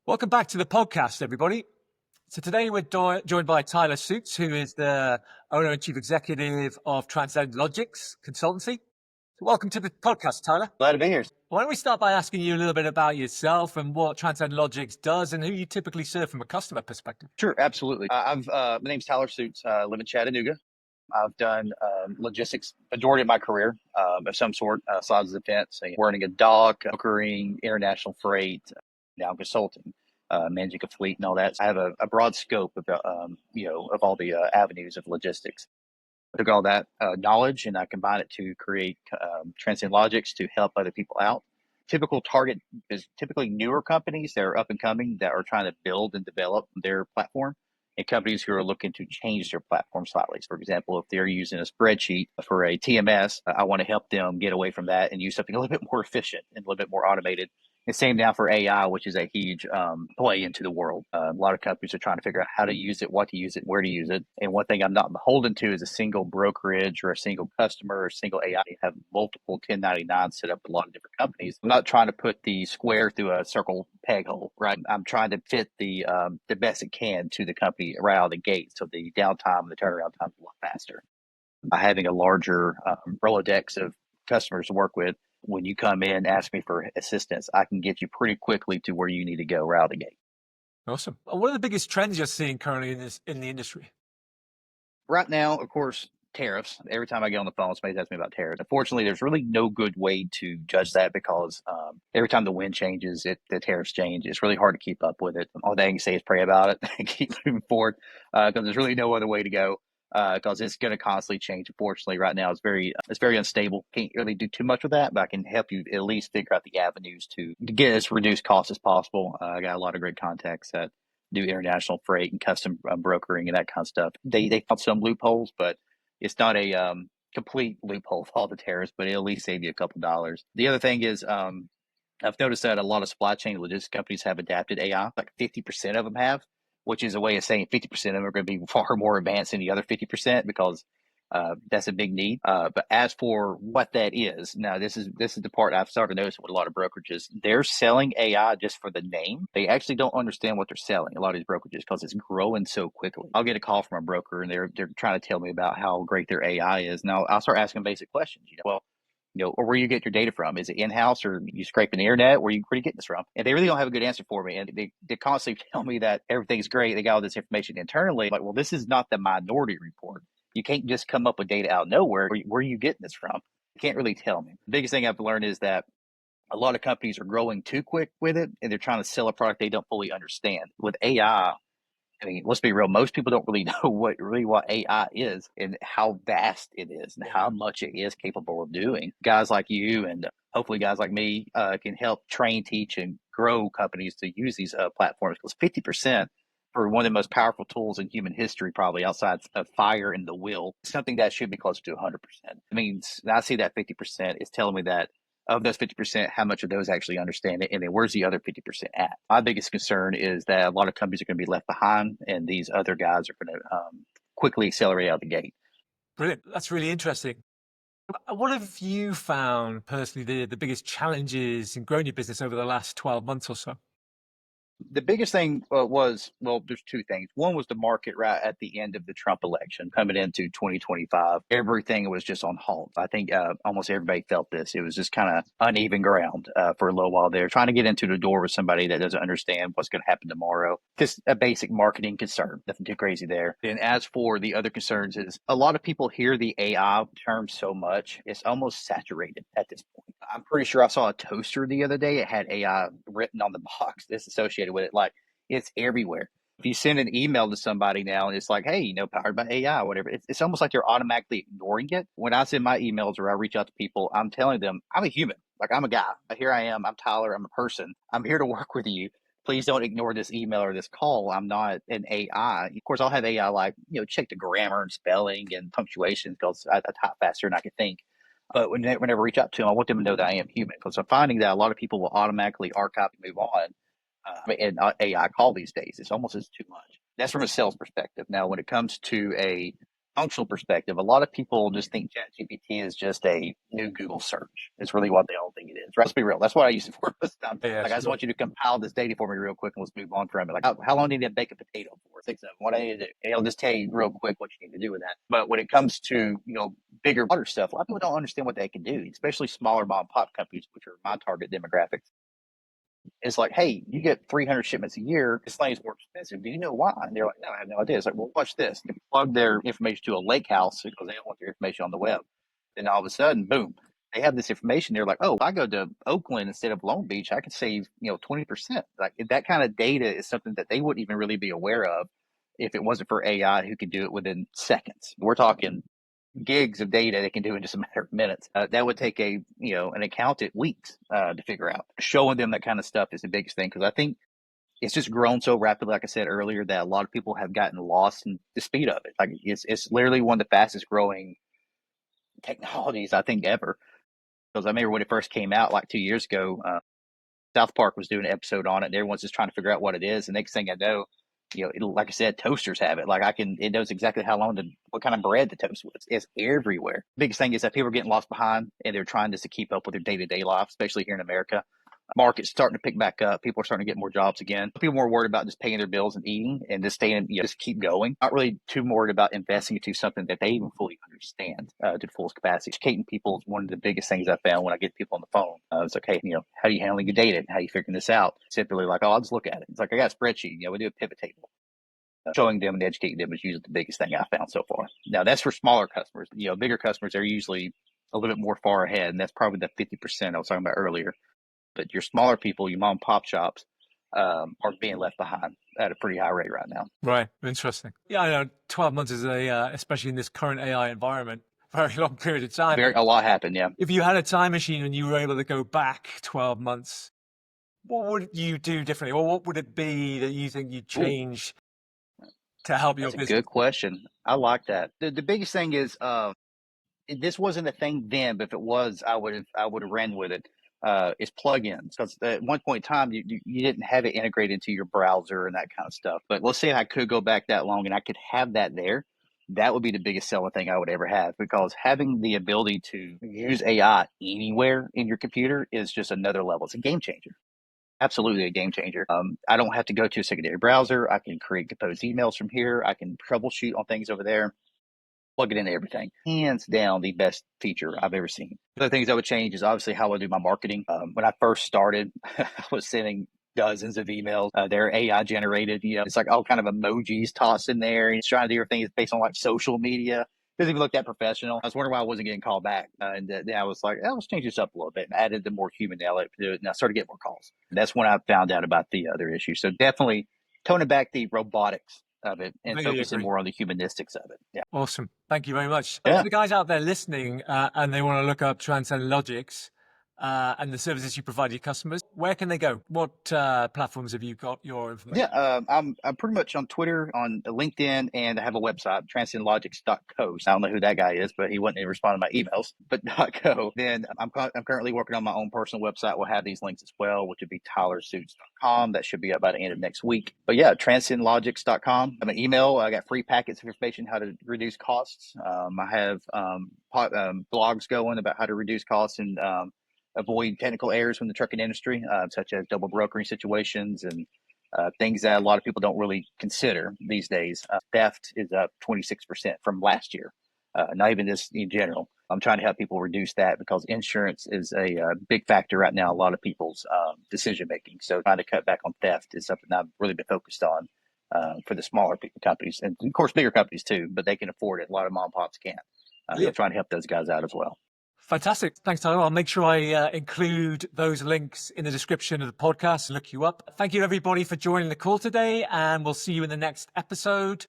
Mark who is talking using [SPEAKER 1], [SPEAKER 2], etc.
[SPEAKER 1] Welcome back to the podcast, everybody. So today we're joined by Tyler Suits, who is the owner and chief executive of Transcend Logix Consultancy. So welcome to the podcast, Tyler.
[SPEAKER 2] Glad to be here.
[SPEAKER 1] Why don't we start by asking you a little bit about yourself and what Transcend Logix does and who you typically serve from a customer perspective?
[SPEAKER 2] Sure, absolutely. My name's Tyler Suits. I live in Chattanooga. I've done logistics majority of my career of some sort, size of the fence, running a dock, brokering, international freight, now consulting, managing a fleet and all that. So I have a broad scope of of all the avenues of logistics. I took all that knowledge and I combined it to create Transcend Logix to help other people out. Typical target is typically newer companies that are up and coming that are trying to build and develop their platform, and companies who are looking to change their platform slightly. For example, if they're using a spreadsheet for a TMS, I want to help them get away from that and use something a little bit more efficient and a little bit more automated. And same now for AI, which is a huge play into the world. A lot of companies are trying to figure out how to use it, what to use it, where to use it. And one thing I'm not beholden to is a single brokerage or a single customer or a single AI. I have multiple 1099s set up with a lot of different companies. I'm not trying to put the square through a circle peg hole, right? I'm trying to fit the best it can to the company right out of the gate. So the downtime and the turnaround time is a lot faster. By having a larger Rolodex of customers to work with, when you come in, ask me for assistance, I can get you pretty quickly to where you need to go right out of the gate.
[SPEAKER 1] Awesome. What are the biggest trends you're seeing currently in the industry?
[SPEAKER 2] Right now, of course, tariffs. Every time I get on the phone, somebody asks me about tariffs. Unfortunately, there's really no good way to judge that because every time the wind changes, the tariffs change. It's really hard to keep up with it. All they can say is pray about it and keep moving forward because there's really no other way to go. Because it's going to constantly change. Unfortunately, right now it's very unstable. Can't really do too much with that, but I can help you at least figure out the avenues to get as reduced cost as possible. I got a lot of great contacts that do international freight and custom brokering and that kind of stuff. They found some loopholes, but it's not a complete loophole for all the tariffs, but it'll at least save you a couple dollars. The other thing is I've noticed that a lot of supply chain logistics companies have adapted AI. Like 50% of them have, which is a way of saying 50% of them are going to be far more advanced than the other 50% because that's a big need. But as for what that is, now this is the part I've started noticing with a lot of brokerages. They're selling AI just for the name. They actually don't understand what they're selling. A lot of these brokerages because it's growing so quickly. I'll get a call from a broker and they're trying to tell me about how great their AI is. Now I'll start asking basic questions. Or where you get your data from? Is it in-house or you scraping the internet? Where are you getting this from? And they really don't have a good answer for me. And they constantly tell me that everything's great. They got all this information internally. Like, well, this is not the Minority Report. You can't just come up with data out of nowhere. Where are you getting this from? You can't really tell me. The biggest thing I've learned is that a lot of companies are growing too quick with it, and they're trying to sell a product they don't fully understand. With AI, I mean, let's be real. Most people don't really know what AI is and how vast it is and how much it is capable of doing. Guys like you and hopefully guys like me can help train, teach, and grow companies to use these platforms because 50% for one of the most powerful tools in human history, probably outside of fire and the will, something that should be closer to 100%. It means I see that 50% is telling me that of those 50%, how much of those actually understand it? And then where's the other 50% at? My biggest concern is that a lot of companies are going to be left behind and these other guys are going to quickly accelerate out the gate.
[SPEAKER 1] Brilliant. That's really interesting. What have you found personally the biggest challenges in growing your business over the last 12 months or so?
[SPEAKER 2] The biggest thing was, well, there's two things. One was the market right at the end of the Trump election coming into 2025. Everything was just on halt. I think almost everybody felt this. It was just kind of uneven ground for a little while there, trying to get into the door with somebody that doesn't understand what's going to happen tomorrow. Just a basic marketing concern. Nothing too crazy there. And as for the other concerns is a lot of people hear the AI term so much, it's almost saturated at this point. I'm pretty sure I saw a toaster the other day. It had AI written on the box that's associated with it. Like, it's everywhere. If you send an email to somebody now and it's like, hey, powered by AI, whatever, it's almost like they're automatically ignoring it. When I send my emails or I reach out to people, I'm telling them I'm a human. Like, I'm a guy. Here I am. I'm Tyler. I'm a person. I'm here to work with you. Please don't ignore this email or this call. I'm not an AI. Of course, I'll have AI like, check the grammar and spelling and punctuation because I type faster than I can think. But whenever I reach out to them, I want them to know that I am human because I'm finding that a lot of people will automatically archive and move on and AI call these days. It's almost as too much. That's from a sales perspective. Now, when it comes to a functional perspective, a lot of people just think ChatGPT is just a new Google search. It's really what they all think it is. Right? Let's be real. That's what I use it for most of the time.
[SPEAKER 1] Yeah,
[SPEAKER 2] Like, I just
[SPEAKER 1] sure.
[SPEAKER 2] want you to compile this data for me real quick and let's move on from it. Like, how long do you need to bake a potato for? 6 of them. What I need to do. And it'll just tell you real quick what you need to do with that. But when it comes to, bigger water stuff, a lot of people don't understand what they can do, especially smaller mom and pop companies, which are my target demographics. It's like, hey, you get 300 shipments a year. This thing's more expensive. Do you know why? And they're like, no, I have no idea. It's like, well, watch this. They plug their information to a lake house because they don't want their information on the web. Then all of a sudden, boom, they have this information. They're like, oh, if I go to Oakland instead of Long Beach, I can save 20%. Like, that kind of data is something that they wouldn't even really be aware of if it wasn't for AI, who could do it within seconds. We're talking gigs of data they can do in just a matter of minutes. That would take an accountant weeks to figure out. Showing them that kind of stuff is the biggest thing, because I think it's just grown so rapidly, like I said earlier, that a lot of people have gotten lost in the speed of it. Like, it's literally one of the fastest growing technologies I think ever. Because I remember when it first came out like 2 years ago, South Park was doing an episode on it, and everyone's just trying to figure out what it is. And next thing I know, like I said, toasters have it. Like, it knows exactly how long what kind of bread to toast with. It's everywhere. Biggest thing is that people are getting lost behind, and they're trying just to keep up with their day-to-day life, especially here in America. Market's starting to pick back up. People are starting to get more jobs again. People are more worried about just paying their bills and eating and just staying, just keep going. Not really too worried about investing into something that they even fully understand to the fullest capacity. Educating people is one of the biggest things I found when I get people on the phone. It's like, hey, how are you handling your data? How are you figuring this out? Simply like, oh, I'll just look at it. It's like, I got a spreadsheet. We do a pivot table. Showing them and educating them is usually the biggest thing I found so far. Now, that's for smaller customers. Bigger customers are usually a little bit more far ahead, and that's probably the 50% I was talking about earlier. But your smaller people, your mom and pop shops, are being left behind at a pretty high rate right now.
[SPEAKER 1] Right. Interesting. Yeah, I know 12 months is especially in this current AI environment, very long period of time.
[SPEAKER 2] A lot happened, yeah.
[SPEAKER 1] If you had a time machine and you were able to go back 12 months, what would you do differently? Or what would it be that you think you'd change to help your business?
[SPEAKER 2] That's a good question. I like that. The biggest thing is, this wasn't a thing then, but if it was, I would have ran with it. Is plugins, because at one point in time you didn't have it integrated into your browser and that kind of stuff. But let's say I could go back that long and I could have that there. That would be the biggest selling thing I would ever have, because having the ability to use AI anywhere in your computer is just another level. It's a game changer. Absolutely a game changer. I don't have to go to a secondary browser. I can create composed emails from here. I can troubleshoot on things over there. Plug it into everything. Hands down, the best feature I've ever seen. The other things I would change is obviously how I do my marketing. When I first started, I was sending dozens of emails. They're AI generated. It's like all kind of emojis tossed in there. It's trying to do everything based on like social media. Doesn't even look that professional. I was wondering why I wasn't getting called back. And then I was like, let's change this up a little bit, and added the more human element to it. And I started getting more calls. And that's when I found out about the other issue. So definitely toning back the robotics of it and focusing more on the humanistics of it. Yeah.
[SPEAKER 1] Awesome. Thank you very much.
[SPEAKER 2] Yeah.
[SPEAKER 1] For the guys out there listening and they want to look up Transcend Logix and the services you provide your customers, where can they go? What platforms have you got your information?
[SPEAKER 2] Yeah, I'm pretty much on Twitter, on LinkedIn, and I have a website, transcendlogix.co. I don't know who that guy is, but he wouldn't even respond to my emails. But .co. Then I'm currently working on my own personal website. We'll have these links as well, which would be tylersuits.com. That should be up by the end of next week. But yeah, transcendlogix.com. I'm an email. I got free packets of information how to reduce costs. I have blogs going about how to reduce costs and avoid technical errors from the trucking industry, such as double brokering situations and things that a lot of people don't really consider these days. Theft is up 26% from last year, not even just in general. I'm trying to help people reduce that because insurance is a big factor right now in a lot of people's decision making. So trying to cut back on theft is something I've really been focused on for the smaller companies, and of course bigger companies too, but they can afford it. A lot of mom and pops can't. Trying to help those guys out as well.
[SPEAKER 1] Fantastic. Thanks, Tyler. I'll make sure I include those links in the description of the podcast and look you up. Thank you, everybody, for joining the call today, and we'll see you in the next episode.